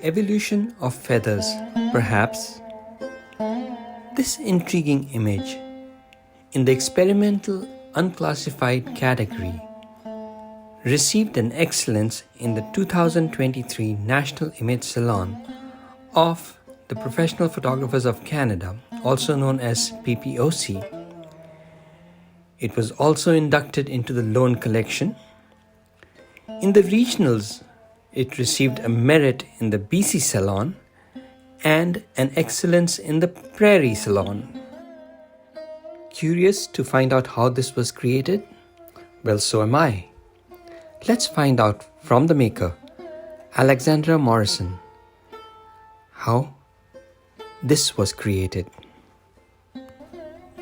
evolution of feathers, perhaps. This intriguing image, in the experimental unclassified category, received an excellence in the 2023 National Image Salon of the Professional Photographers of Canada, also known as PPOC. It was also inducted into the Lone Collection. In the regionals, it received a merit in the BC Salon and an excellence in the Prairie Salon. Curious to find out how this was created? Well, so am I. Let's find out from the maker, Alexandra Morrison, how this was created.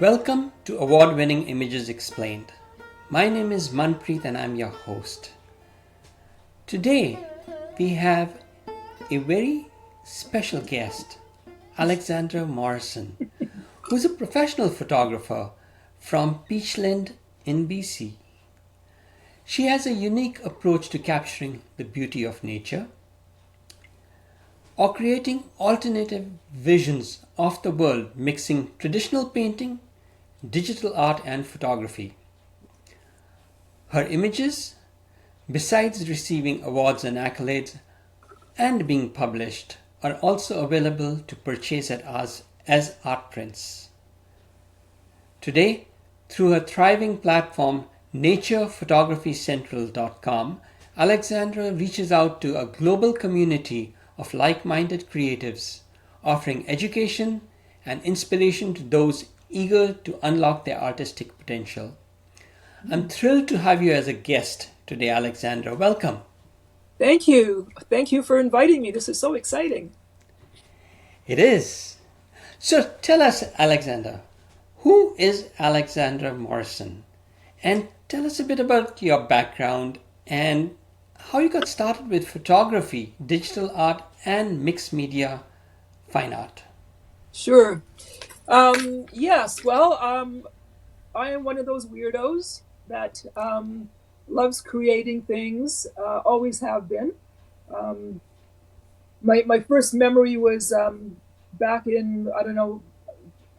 Welcome to Award-Winning Images Explained. My name is Manpreet and I'm your host. Today, we have a very special guest, Alexandra Morrison, who's a professional photographer from Peachland in BC. She has a unique approach to capturing the beauty of nature or creating alternative visions of the world, mixing traditional painting, digital art, and photography. Her images, besides receiving awards and accolades and being published, are also available to purchase at us as art prints. Today, through her thriving platform, naturephotographycentral.com, Alexandra reaches out to a global community of like-minded creatives, offering education and inspiration to those eager to unlock their artistic potential. I'm thrilled to have you as a guest today, Alexandra. Welcome. Thank you. Thank you for inviting me. This is so exciting. It is. So tell us, Alexandra, who is Alexandra Morrison? And tell us a bit about your background and how you got started with photography, digital art, and mixed media fine art. Sure. Yes, well, I am one of those weirdos that loves creating things, always have been. My first memory was back in, I don't know,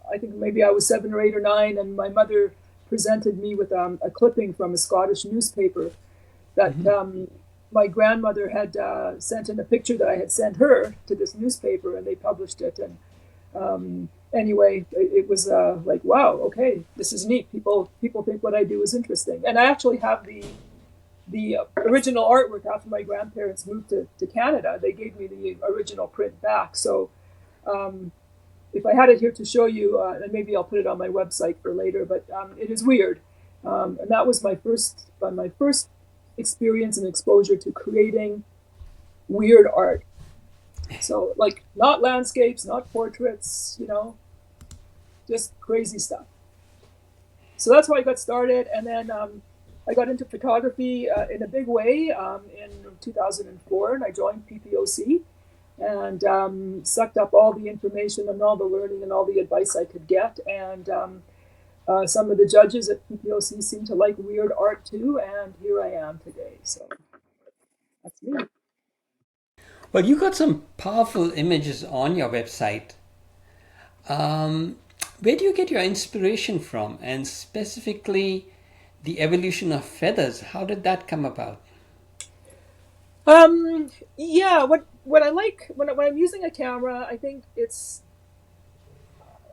I think maybe I was 7 or 8 or 9, and my mother presented me with a clipping from a Scottish newspaper that my grandmother had sent in a picture that I had sent her to this newspaper, and they published it. And anyway, it was like, wow, okay, this is neat. People think what I do is interesting. And I actually have the original artwork after my grandparents moved to Canada. They gave me the original print back. So if I had it here to show you, and maybe I'll put it on my website for later, but it is weird. And that was my first experience and exposure to creating weird art. So like not landscapes, not portraits, just crazy stuff. So that's how I got started. And then I got into photography in a big way in 2004, and I joined PPOC and sucked up all the information and all the learning and all the advice I could get. And some of the judges at PPOC seem to like weird art too, and here I am today. So that's me. Well, you got some powerful images on your website. Where do you get your inspiration from? And specifically, the evolution of feathers. How did that come about? Yeah, what I like when I'm using a camera, I think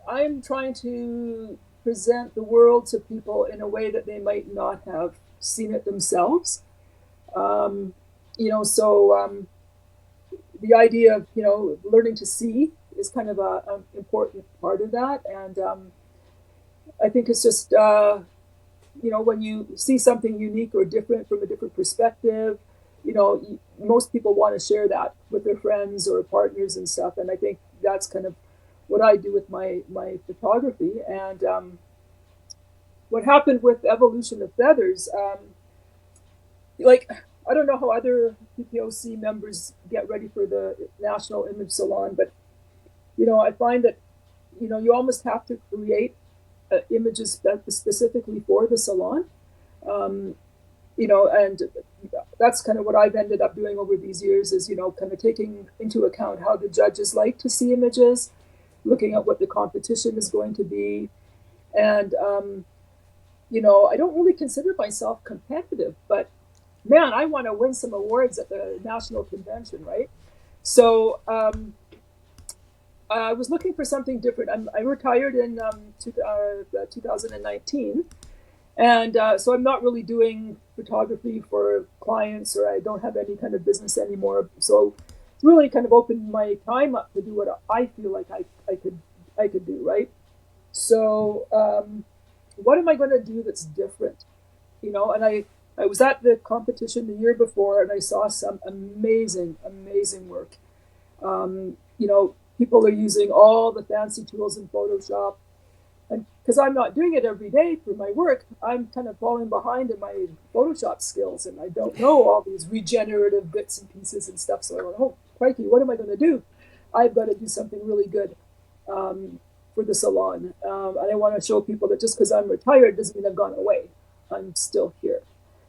I'm trying to present the world to people in a way that they might not have seen it themselves. So the idea of learning to see is kind of an important part of that, and I think it's just when you see something unique or different from a different perspective, most people want to share that with their friends or partners and stuff, and I think that's kind of what I do with my photography. And what happened with evolution of feathers, like I don't know how other PPOC members get ready for the National Image Salon, but I find that you almost have to create images specifically for the salon. and that's kind of what I've ended up doing over these years is, kind of taking into account how the judges like to see images, looking at what the competition is going to be. And, I don't really consider myself competitive, but man, I want to win some awards at the national convention, right? So I was looking for something different. I retired in 2019. And so I'm not really doing photography for clients, or I don't have any kind of business anymore. So it's really kind of opened my time up to do what I feel like I could do, right? So what am I going to do that's different? And I was at the competition the year before, and I saw some amazing, amazing work. People are using all the fancy tools in Photoshop, and because I'm not doing it every day for my work, I'm kind of falling behind in my Photoshop skills, and I don't know all these regenerative bits and pieces and stuff. So I went, oh, crikey, what am I going to do? I've got to do something really good for the salon. And I want to show people that just because I'm retired doesn't mean I've gone away. I'm still here,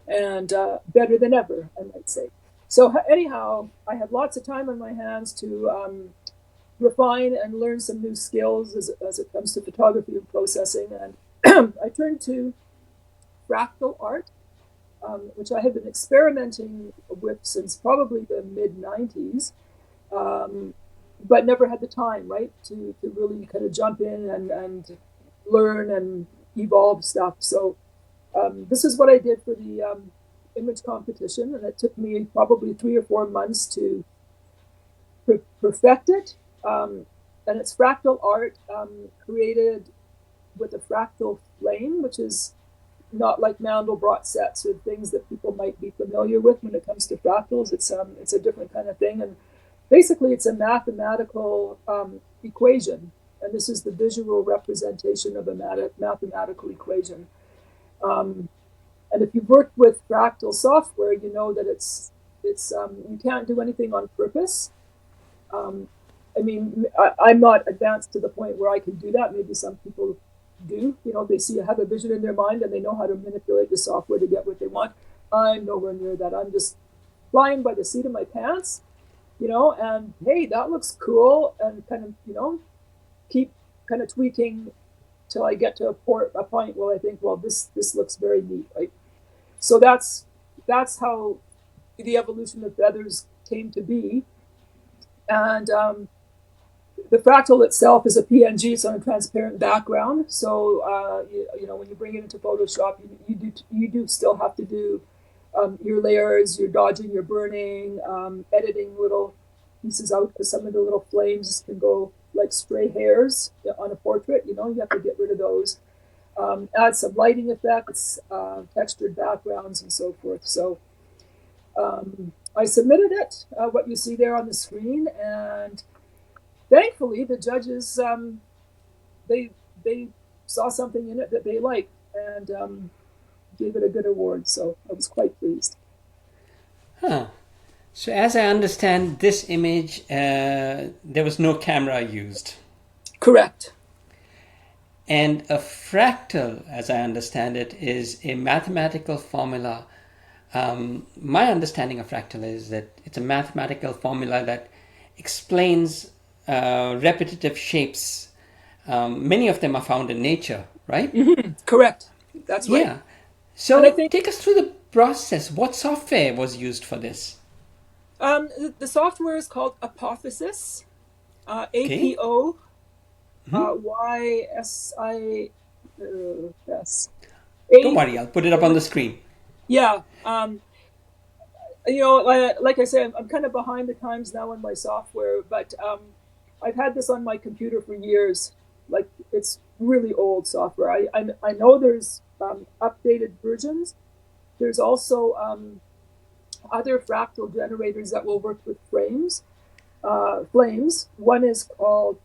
and better than ever, I might say. So anyhow, I have lots of time on my hands to refine and learn some new skills as it comes to photography and processing. And I turned to fractal art, which I had been experimenting with since probably the mid 90s, but never had the time, right, to really kind of jump in and learn and evolve stuff. So this is what I did for the image competition, and it took me probably 3 or 4 months to perfect it. And it's fractal art created with a fractal flame, which is not like Mandelbrot sets or things that people might be familiar with when it comes to fractals. It's a different kind of thing, and basically it's a mathematical equation, and this is the visual representation of a mathematical equation. And if you've worked with fractal software, you know that it's you can't do anything on purpose. I mean, I'm not advanced to the point where I can do that. Maybe some people do. They have a vision in their mind and they know how to manipulate the software to get what they want. I'm nowhere near that. I'm just flying by the seat of my pants, and hey, that looks cool, and kind of, keep kind of tweaking till I get to a point where I think, well, this looks very neat, right? So that's how the evolution of feathers came to be. And the fractal itself is a PNG. It's on a transparent background. So when you bring it into Photoshop, you do still have to do your layers, your dodging, your burning, editing little pieces out, because some of the little flames can go like stray hairs on a portrait. You have to get rid of those. Add some lighting effects, textured backgrounds, and so forth. So I submitted it, what you see there on the screen, and thankfully the judges they saw something in it that they liked, and gave it a good award. So I was quite pleased. Huh. So as I understand this image, there was no camera used. Correct. And a fractal, as I understand it, is a mathematical formula. My understanding of fractal is that it's a mathematical formula that explains repetitive shapes. Many of them are found in nature, right? Mm-hmm. Correct. That's right. Yeah. So take us through the process. What software was used for this? The software is called Apophysis, Okay. APO YSIS. Don't worry, I'll put it up on the screen. Yeah. Like I say, I'm kind of behind the times now in my software, but I've had this on my computer for years. Like, it's really old software. I know there's updated versions. There's also other fractal generators that will work with flames. One is called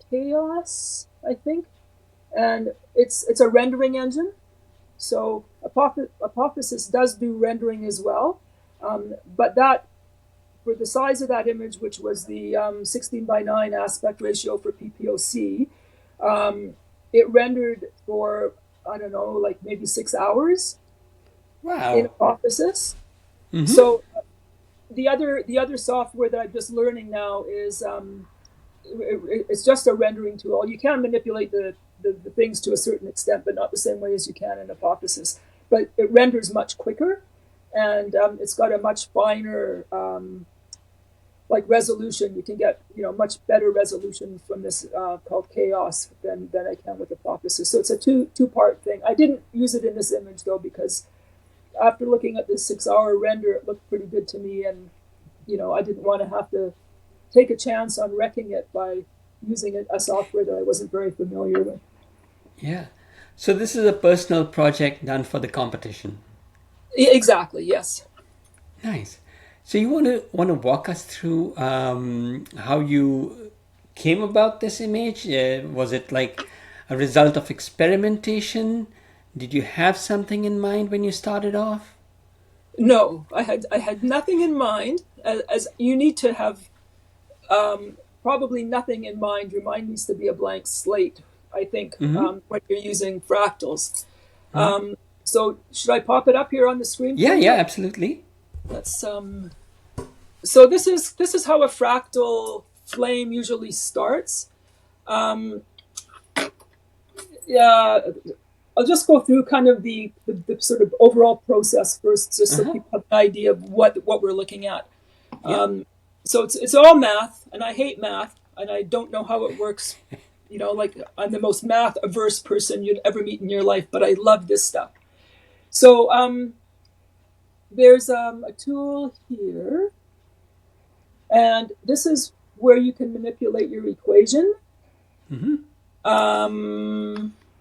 Chaos, I think, and it's a rendering engine. So Apophysis does do rendering as well, but that, for the size of that image, which was the 16:9 aspect ratio for PPOC, it rendered for I don't know, like maybe 6 hours in Wow. Hypothesis. Mm-hmm. So the other software that I'm just learning now is it's just a rendering tool. You can manipulate the things to a certain extent, but not the same way as you can in Hypothesis. But it renders much quicker, and it's got a much finer like resolution. You can get much better resolution from this called Chaos than I can with Hypothesis. So it's a two-part thing. I didn't use it in this image though because after looking at this 6 hour render, it looked pretty good to me, and I didn't want to have to take a chance on wrecking it by using a software that I wasn't very familiar with. Yeah. So this is a personal project done for the competition. Exactly. Yes. Nice. So you want to walk us through how you came about this image? Was it like a result of experimentation? Did you have something in mind when you started off? No, I had nothing in mind. As you need to have probably nothing in mind. Your mind needs to be a blank slate. I think Mm-hmm. when you're using fractals. So should I pop it up here on the screen Yeah, for yeah, you? absolutely. Let's So this is how a fractal flame usually starts. Um, yeah, I'll just go through kind of the sort of overall process first, just so Uh-huh. people have an idea of what we're looking at. Yeah. So it's all math, and I hate math, and I don't know how it works. Like I'm the most math averse person you'd ever meet in your life, but I love this stuff. So there's a tool here, and this is where you can manipulate your equation. Mm-hmm.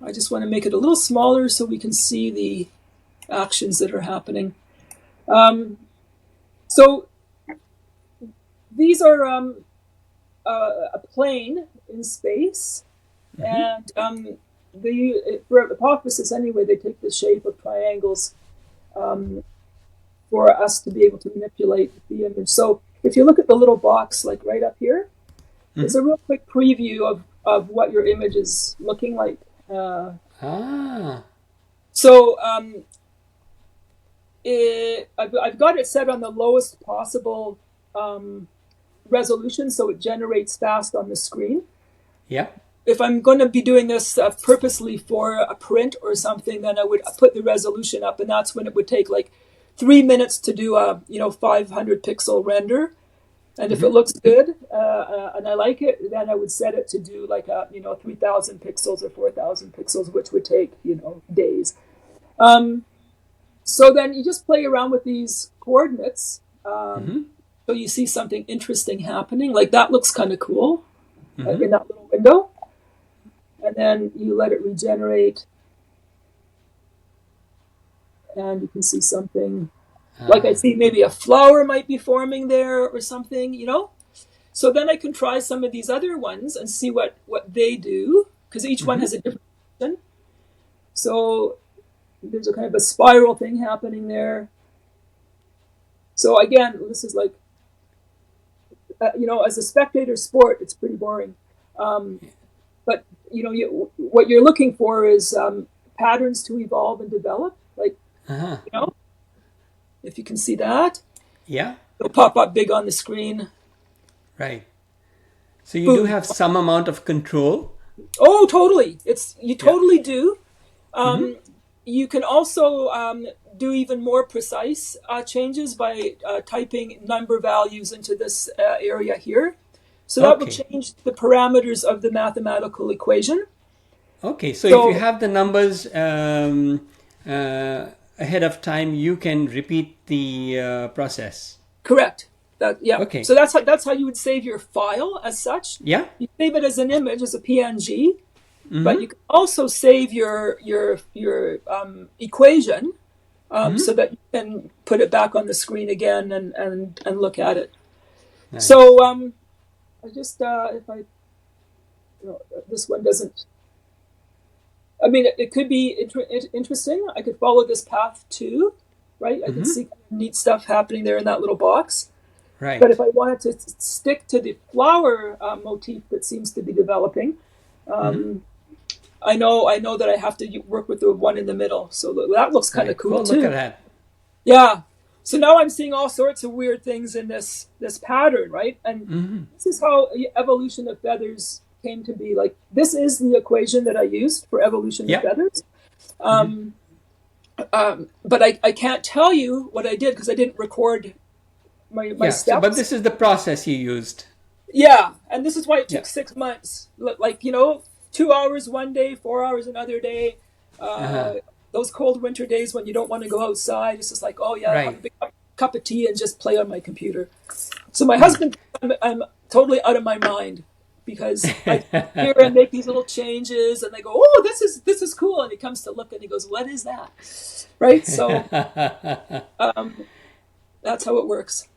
I just want to make it a little smaller so we can see the actions that are happening. So these are a plane in space, Mm-hmm. and for hypothesis anyway, they take the shape of triangles um, for us to be able to manipulate the image. So if you look at the little box, like right up here, it's Mm-hmm. a real quick preview of what your image is looking like. Ah. So I've got it set on the lowest possible resolution, so it generates fast on the screen. Yeah. If I'm going to be doing this purposely for a print or something, then I would put the resolution up, and that's when it would take like 3 minutes to do a 500 pixel render. And if it Mm-hmm. looks good and I like it, then I would set it to do like a 3,000 pixels or 4,000 pixels, which would take days. So then you just play around with these coordinates. Mm-hmm. So you see something interesting happening. Like that looks kind of cool Mm-hmm. in that little window. And then you let it regenerate. And you can see something. Like I Ah. see maybe a flower might be forming there or something. So then I can try some of these other ones and see what they do, because each one Mm-hmm. has a different function. So there's a kind of a spiral thing happening there. So again, this is like, as a spectator sport, it's pretty boring. Um, but what you're looking for is patterns to evolve and develop. Like, Uh-huh. you know, if you can see that, Yeah. it'll pop up big on the screen. Right. So you do Boom. have some amount of control. Oh, totally. You Yeah. totally do. Mm-hmm. Um, you can also do even more precise changes by typing number values into this area here. So that will Okay. change the parameters of the mathematical equation. Okay. So if you So have the numbers ahead of time, you can repeat the process. correct. Yeah. Okay. So that's how you would save your file as such. Yeah. You save it as an image, as a PNG, but Mm-hmm. you can also save your equation Mm-hmm. so that you can put it back on the screen again and look at it. Nice. So I just if I this one doesn't. I mean, it could be interesting. I could follow this path too, right? I could Mm-hmm. see neat stuff happening there in that little box. But Right. if I wanted to stick to the flower motif that seems to be developing, Mm-hmm. um, I know that I have to work with the one in the middle. So that looks kind of Right. cool Well, look at too. that. Yeah. So now I'm seeing all sorts of weird things in this pattern, right? And this is how evolution of feathers came to be. Like this is the equation that I used for evolution of Yep. feathers. But I can't tell you what I did because I didn't record my Yeah. So, but steps. this is the process you used. Yeah, and this is why it Yeah. took 6 months. Like 2 hours one day, 4 hours another day. Uh-huh. Uh, those cold winter days when you don't want to go outside, it's just like, oh yeah, I'll have a Right. big cup of tea and just play on my computer. So my husband, I'm totally out of my mind because I hear and make these little changes, and they go, oh, this is cool, and he comes to look and he goes, what is that? Right. So that's how it works.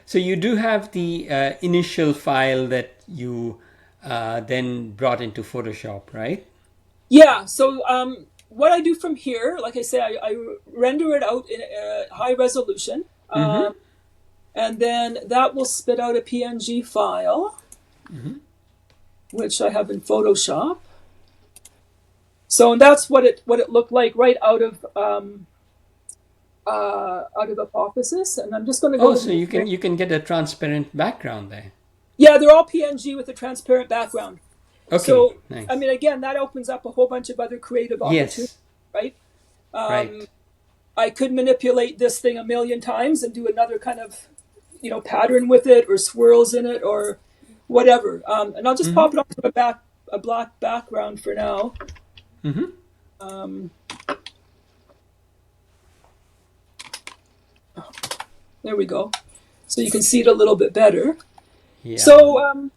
So you do have the initial file that you then brought into Photoshop, right? Yeah. So what I do from here, like I say, I render it out in high resolution, Mm-hmm. and then that will spit out a PNG file, which I have in Photoshop. So and that's what it looked like right out of Hypothesis, and I'm just going to go Oh, to so the you can get a transparent background there. yeah, they're all PNG with a transparent background. Okay, So I nice. mean, again, that opens up a whole bunch of other creative opportunities, Yes, right? right. I could manipulate this thing a million times and do another kind of pattern with it or swirls in it or whatever. And I'll just pop it onto a black background for now. Mm-hmm. Um, there we go. So you can see it a little bit better. Yeah. So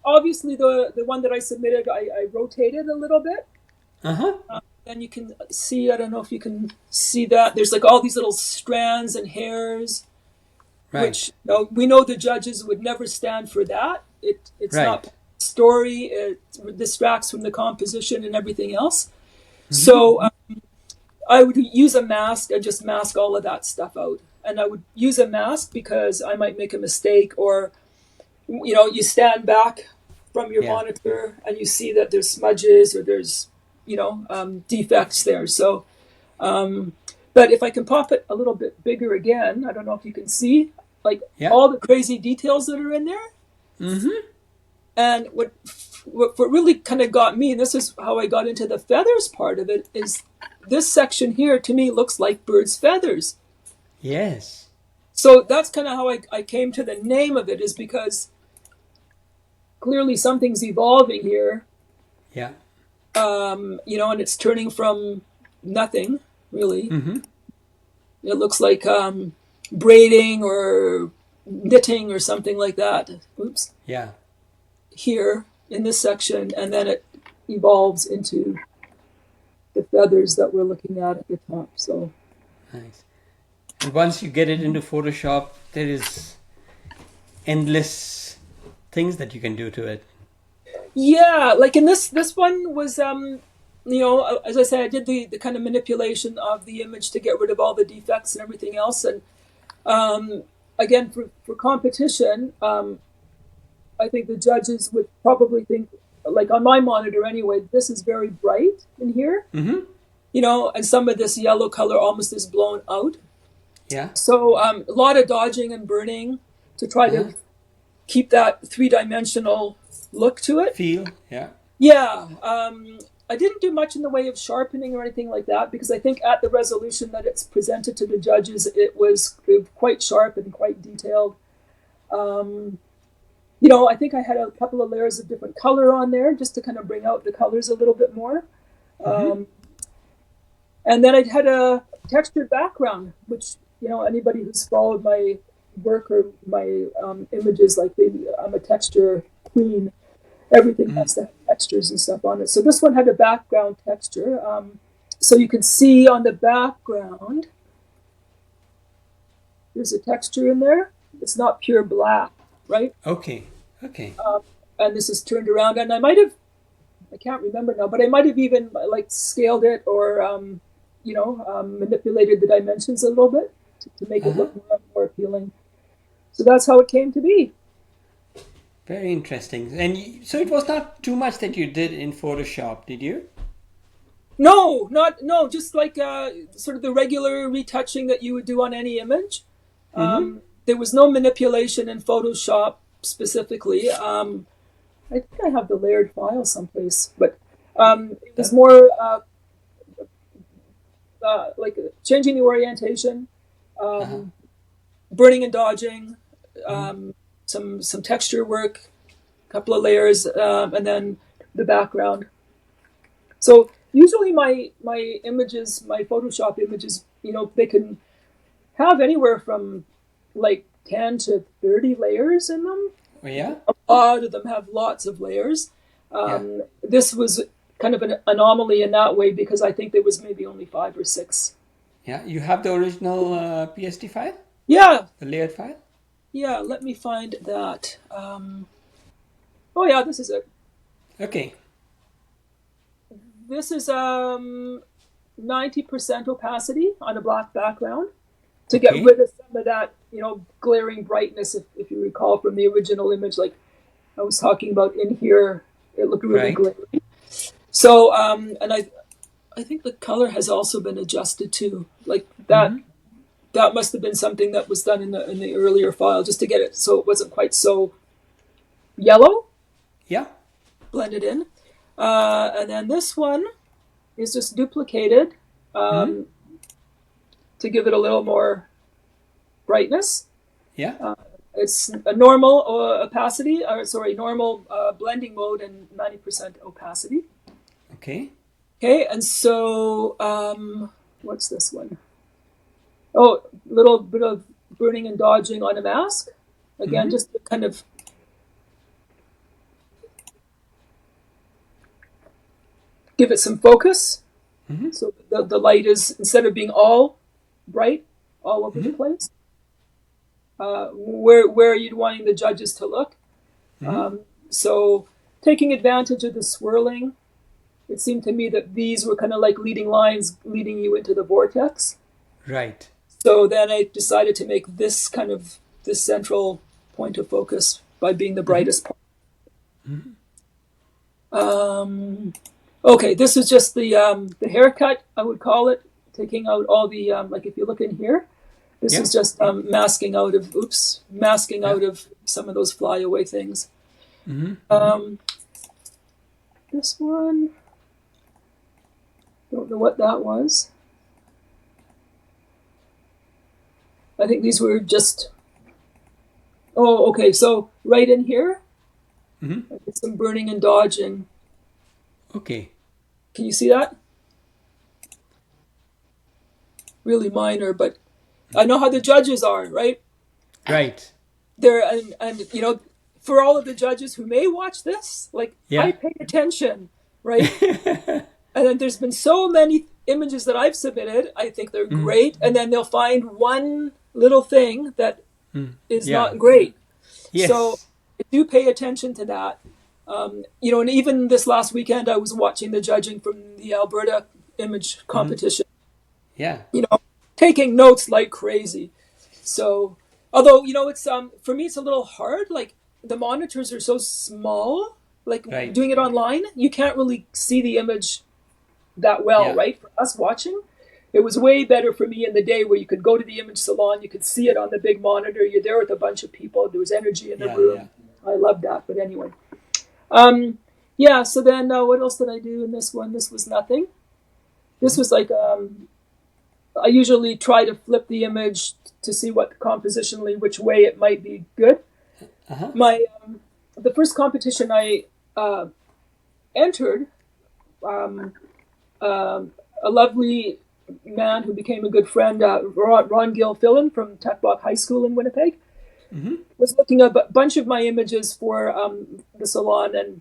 obviously the one that I submitted, I rotated a little bit. Uh-huh. And you can see, I don't know if you can see that. There's like all these little strands and hairs, Right. which we know the judges would never stand for that. It's not Right. story. It distracts from the composition and everything else. So I would use a mask and just mask all of that stuff out. And I would use a mask because I might make a mistake, or you stand back from your Yeah. monitor and you see that there's smudges or there's defects there. So but if I can pop it a little bit bigger again, I don't know if you can see like Yeah. all the crazy details that are in there. Mm-hmm. And what really kind of got me, and this is how I got into the feathers part of it, is this section here to me looks like birds' feathers. Yes. So that's kind of how I came to the name of it, is because clearly something's evolving here, Yeah. and it's turning from nothing, really. Mm-hmm. It looks like braiding or knitting or something like that. Oops. Yeah. Here in this section, and then it evolves into the feathers that we're looking at the top. So Nice. And once you get it into Photoshop, there is endless things that you can do to it. yeah, like in this one was as I say, I did the kind of manipulation of the image to get rid of all the defects and everything else. And again, for competition, I think the judges would probably think, like on my monitor anyway, this is very bright in here, Mm-hmm. and some of this yellow color almost is blown out. Yeah. So a lot of dodging and burning to try Uh-huh. to keep that three-dimensional look to it. Feel. Yeah. Yeah. I didn't do much in the way of sharpening or anything like that because I think at the resolution that it's presented to the judges, it was quite sharp and quite detailed. I think I had a couple of layers of different color on there just to kind of bring out the colors a little bit more. And then I had a textured background, which, anybody who's followed my work or my images, like I'm a texture queen. Everything has to have textures and stuff on it. So this one had a background texture. So you can see on the background, there's a texture in there. It's not pure black, right? Okay. Okay. And this is turned around, and I can't remember now, but I might have even like scaled it or, manipulated the dimensions a little bit to make it look more appealing. So that's how it came to be. Very interesting. And so it was not too much that you did in Photoshop, did you? No, just like sort of the regular retouching that you would do on any image. Mm-hmm. There was no manipulation in Photoshop specifically. I think I have the layered file someplace, but it was more like changing the orientation, Uh-huh. burning and dodging, Mm-hmm. some texture work, a couple of layers, and then the background. So usually my images, my Photoshop images, they can have anywhere from like 10 to 30 layers in them. Oh, yeah? A lot of them have lots of layers. Yeah. This was kind of an anomaly in that way because I think there was maybe only 5 or 6. Yeah. You have the original PSD file? Yeah, The layered file? yeah. Let me find that. Oh yeah, this is it. Okay. This is 90% opacity on a black background to get Okay. rid of some of that, glaring brightness. If you recall from the original image, like I was talking about in here, it looked really Right. glaring. So, and I think the color has also been adjusted too. Like that, Mm-hmm. that must have been something that was done in the earlier file just to get it so it wasn't quite so yellow Yeah. blended in. And then this one is just duplicated Mm-hmm. um, to give it a little more brightness. Yeah. It's a normal opacity, or sorry, normal blending mode and 90% opacity. Okay. Okay, and so what's this one? Oh, little bit of burning and dodging on a mask. Again, Mm-hmm. just to kind of give it some focus. Mm-hmm. So the light is, instead of being all bright all over the Mm-hmm. place, where you'd wanting the judges to look. Mm-hmm. So taking advantage of the swirling, it seemed to me that these were kind of like leading lines leading you into the vortex. Right. So then I decided to make this kind of this central point of focus by being the Mm-hmm. brightest part. Mm-hmm. Okay, this is just the haircut, I would call it, taking out all the like if you look in here, this Yeah. is just masking Yeah. out of some of those flyaway things. Mm-hmm. This one, don't know what that was. I think these were just. Oh, okay. So right in here, Mm-hmm. I did some burning and dodging. Okay. Can you see that? Really minor, but I know how the judges are, right? Right. They're and for all of the judges who may watch this, like I Yeah. pay attention, right? And then there's been so many images that I've submitted. I think they're Mm-hmm. great, and then they'll find one little thing that Mm. is Yeah. not great. So Yes. I do pay attention to that. And even this last weekend, I was watching the judging from the Alberta image Mm-hmm. competition, Yeah. taking notes like crazy. So, although, it's, for me, it's a little hard. Like the monitors are so small, like Right. doing it online, you can't really see the image that well, Yeah. right? For us watching, it was way better for me in the day where you could go to the image salon, you could see it on the big monitor, you're there with a bunch of people, there was energy in the Yeah. Yeah. room. I loved that. But anyway, yeah. So then, what else did I do in this one? This was nothing. This Mm-hmm. was like I usually try to flip the image to see what compositionally which way it might be good. Uh-huh. My the first competition I entered, um, a lovely man who became a good friend, Ron Gill Fillon from Tech Block High School in Winnipeg, Mm-hmm. was looking at a bunch of my images for the salon. And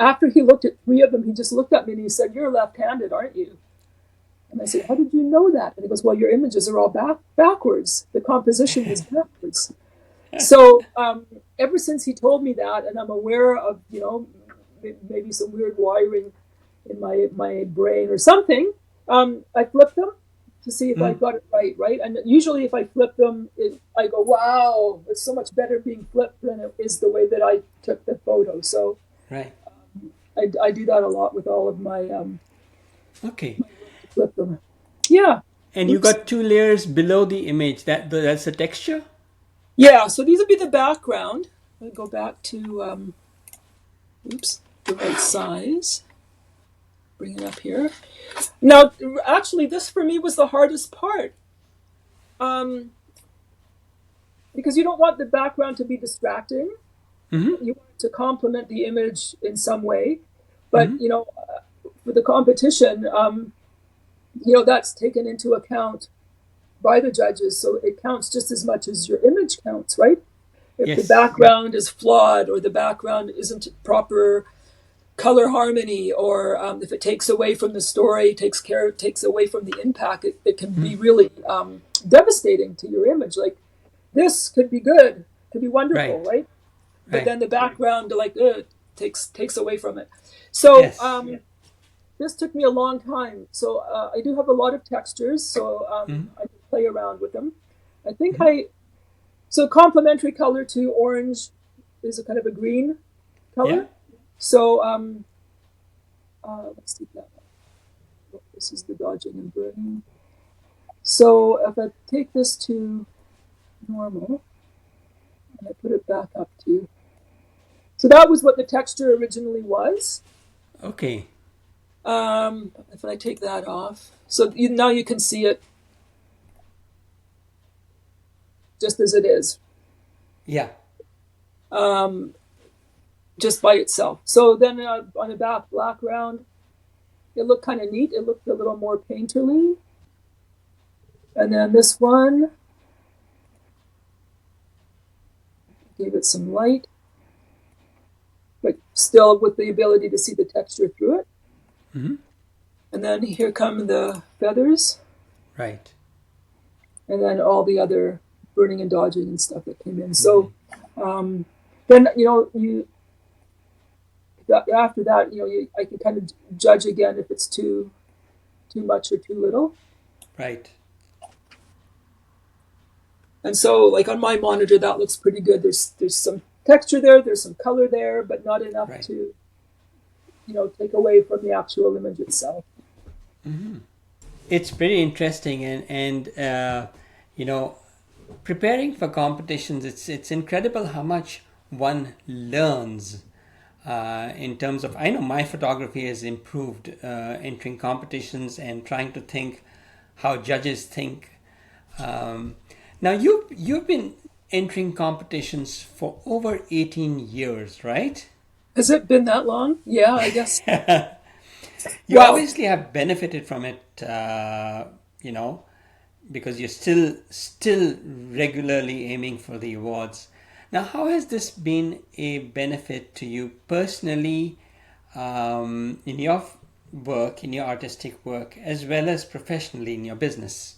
after he looked at 3 of them, he just looked at me and he said, "You're left-handed, aren't you?" And I said, "How did you know that?" And he goes, "Well, your images are all backwards. The composition is backwards." So ever since he told me that, and I'm aware of, maybe some weird wiring in my brain or something, I flipped them. to see if I got it right? And usually if I flip them, I go, wow, it's so much better being flipped than it is the way that I took the photo. So Right. I do that a lot with all of my Okay. flip them. Yeah. And you got two layers below the image. That's the texture? Yeah, so these would be the background. I'll go back to, the right size. Bring it up here. Now, actually, this for me was the hardest part. Because you don't want the background to be distracting. Mm-hmm. You want to complement the image in some way. But, for the competition, that's taken into account by the judges. So it counts just as much as your image counts, right? If the Yes. background is flawed or the background isn't proper color harmony, or if it takes away from the story, takes away from the impact, it can be really devastating to your image. Like, this could be good, could be wonderful, right? But then the background, takes away from it. So Yes. this took me a long time. So I do have a lot of textures, so I can play around with them. I think so complementary color to orange is a kind of a green color. Yeah. So let's take that one. This is the dodging and burning. So if I take this to normal and I put it back up to, so that was what the texture originally was. Okay. If I take that off, so now you can see it just as it is. Yeah. Just by itself. So then on the background, it looked kind of neat. It looked a little more painterly. And then this one, gave it some light, but still with the ability to see the texture through it. Mm-hmm. And then here come the feathers. Right. And then all the other burning and dodging and stuff that came in. So then, after that, I can kind of judge again if it's too much or too little. Right. And so, like on my monitor, that looks pretty good. There's some texture there, there's some color there, but not enough to, take away from the actual image itself. Mm-hmm. It's pretty interesting, and preparing for competitions, it's incredible how much one learns. In terms of, I know my photography has improved entering competitions and trying to think how judges think. Now you've been entering competitions for over 18 years, right? Has it been that long? Yeah, I guess. You obviously have benefited from it, because you're still regularly aiming for the awards. Now, how has this been a benefit to you personally, in your work, in your artistic work, as well as professionally in your business?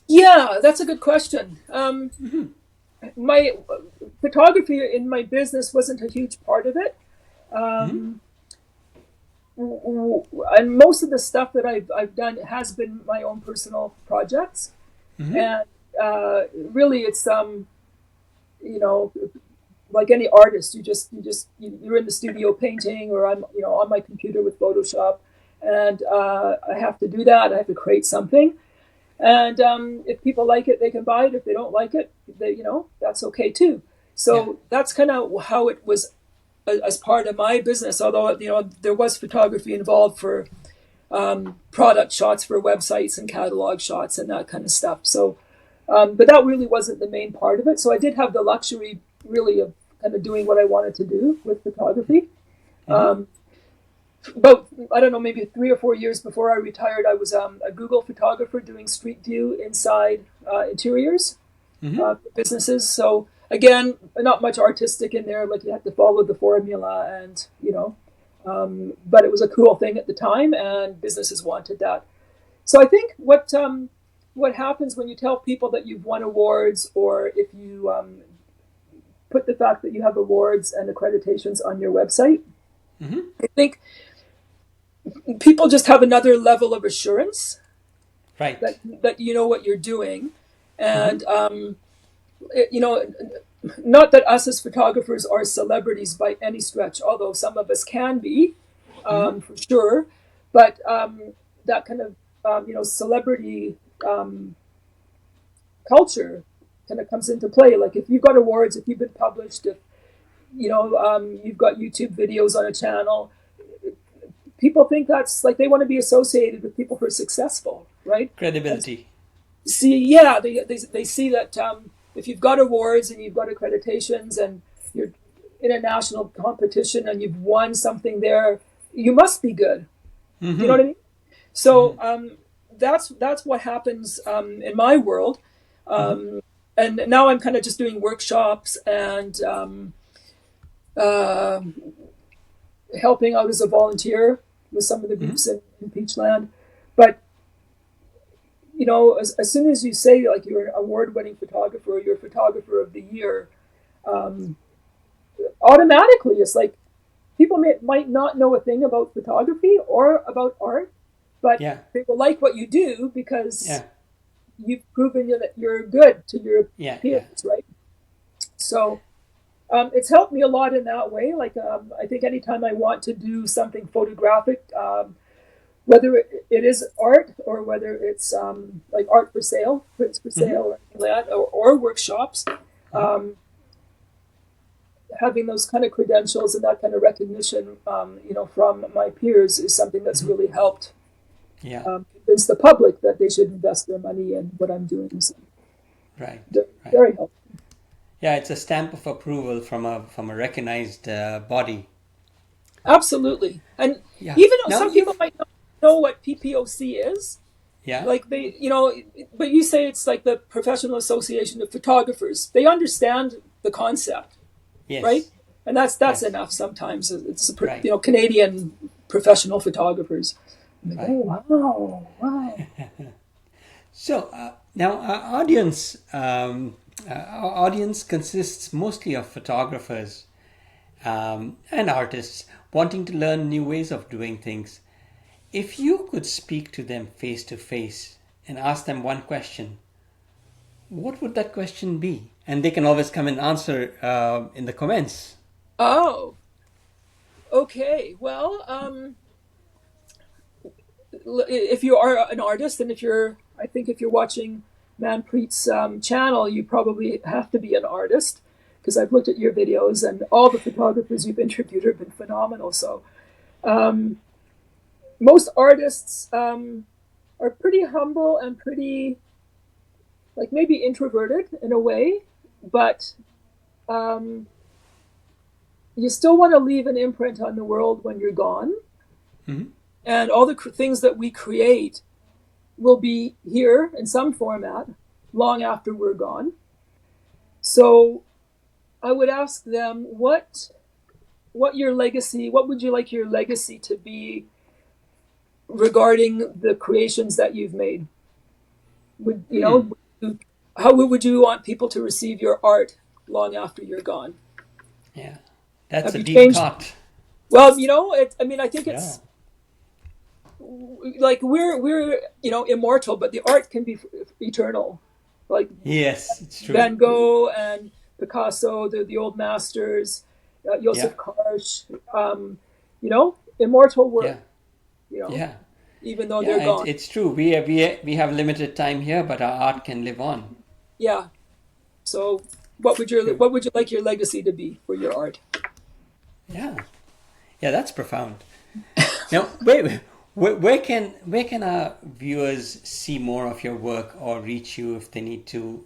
Yeah, that's a good question. My photography in my business wasn't a huge part of it. And most of the stuff that I've done has been my own personal projects. And really it's, like any artist, you're in the studio painting, or I'm, on my computer with Photoshop, and I have to do that. I have to create something. And if people like it, they can buy it. If they don't like it, that's okay too. So that's kind of how it was as part of my business. Although, there was photography involved for product shots for websites and catalog shots and that kind of stuff. So, but that really wasn't the main part of it. So I did have the luxury really of kind of doing what I wanted to do with photography. About, I don't know, maybe 3 or 4 years before I retired, I was a Google photographer doing street view inside interiors for businesses. So again, not much artistic in there. Like, you have to follow the formula, and but it was a cool thing at the time, and businesses wanted that. So I think what happens when you tell people that you've won awards, or if you put the fact that you have awards and accreditations on your website, I think people just have another level of assurance. Right. that you know what you're doing, and you know, not that us as photographers are celebrities by any stretch, although some of us can be, for sure. But that kind of you know, celebrity culture kind of comes into play. Like if you've got awards, if you've been published, if you know you've got YouTube videos on a channel, people think that's like they want to be associated with people who are successful, right? And Credibility. see, yeah, they see that if you've got awards and you've got accreditations and you're in a national competition and you've won something there, you must be good. You know what I mean? So that's what happens in my world. And now I'm kind of just doing workshops and uh, helping out as a volunteer with some of the groups in Peachland. But you know, as soon as you say like you're an award-winning photographer, or you're a photographer of the year, automatically it's like people might not know a thing about photography or about art, but Yeah. they will like what you do Yeah. because you've proven that you're good to your Yeah. Yeah. peers, right? So it's helped me a lot in that way. Like I think anytime I want to do something photographic, whether it is art or whether it's like art for sale, prints for sale, or anything like that, or workshops, um, having those kind of credentials and that kind of recognition, you know, from my peers is something that's really helped Yeah. convince the public that they should invest their money in what I'm doing. So Right. they're Right. very helpful. Yeah, it's a stamp of approval from a recognized body. Absolutely. And Yeah. even though Now some people you've might not know what PPOC is, yeah. like they, you know, but you say it's like the Professional Association of Photographers. They understand the concept, right? Yes. And that's Yes. enough. Sometimes it's Right. you know, Canadian professional photographers. I'm like, Right. oh wow, wow. So now our audience consists mostly of photographers and artists wanting to learn new ways of doing things. If you could speak to them face to face and ask them one question, what would that question be? And they can always come and answer in the comments. Oh, okay. Well, if you are an artist, and if you're, I think if you're watching Manpreet's channel, you probably have to be an artist because I've looked at your videos and all the photographers you've interviewed have been phenomenal. So um, most artists are pretty humble and pretty, like maybe introverted in a way, but um, you still want to leave an imprint on the world when you're gone. Mm-hmm. And all the things that we create will be here in some format long after we're gone. So I would ask them what your legacy, what would you like your legacy to be regarding the creations that you've made? Would you know how would you want people to receive your art long after you're gone? Yeah, that's Have a you deep changed? thought. Well, you know, I mean, I think Yeah. it's like we're you know immortal, but the art can be eternal. Like Yes, it's true. Van Gogh and Picasso, the old masters, Yeah. Joseph Karsh, you know, immortal Yeah. work, you know, Yeah. even though they're Yeah, gone. it's true. We have limited time here, but our art can live on. Yeah. So, True. what would you like your legacy to be for your art? Yeah. Yeah, that's profound. Now, where can our viewers see more of your work or reach you if they need to,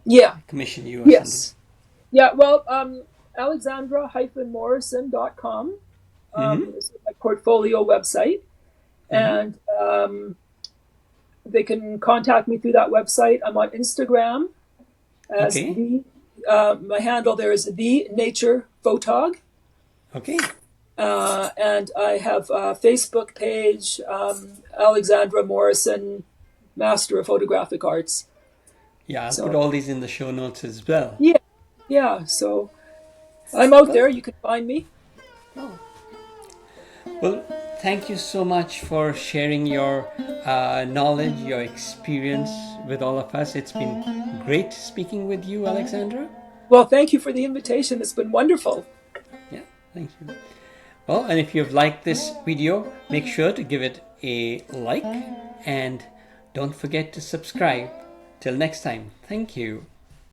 Yeah. commission you or something? Yes. Yeah. Well, Alexandra-Morrison.com Mm-hmm. is my portfolio website, Mm-hmm. and they can contact me through that website. I'm on Instagram as Okay. my handle there is the nature photog, Okay. and I have a Facebook page, Alexandra Morrison, Master of Photographic Arts. Yeah, I'll put So all these in the show notes as well. yeah, yeah. So I'm out Well, there. You can find me. oh, well, thank you so much for sharing your knowledge, your experience with all of us. It's been great speaking with you, Alexandra. Well, thank you for the invitation. It's been wonderful. Yeah, thank you. Well, and if you've liked this video, make sure to give it a like and don't forget to subscribe. Till next time, thank you.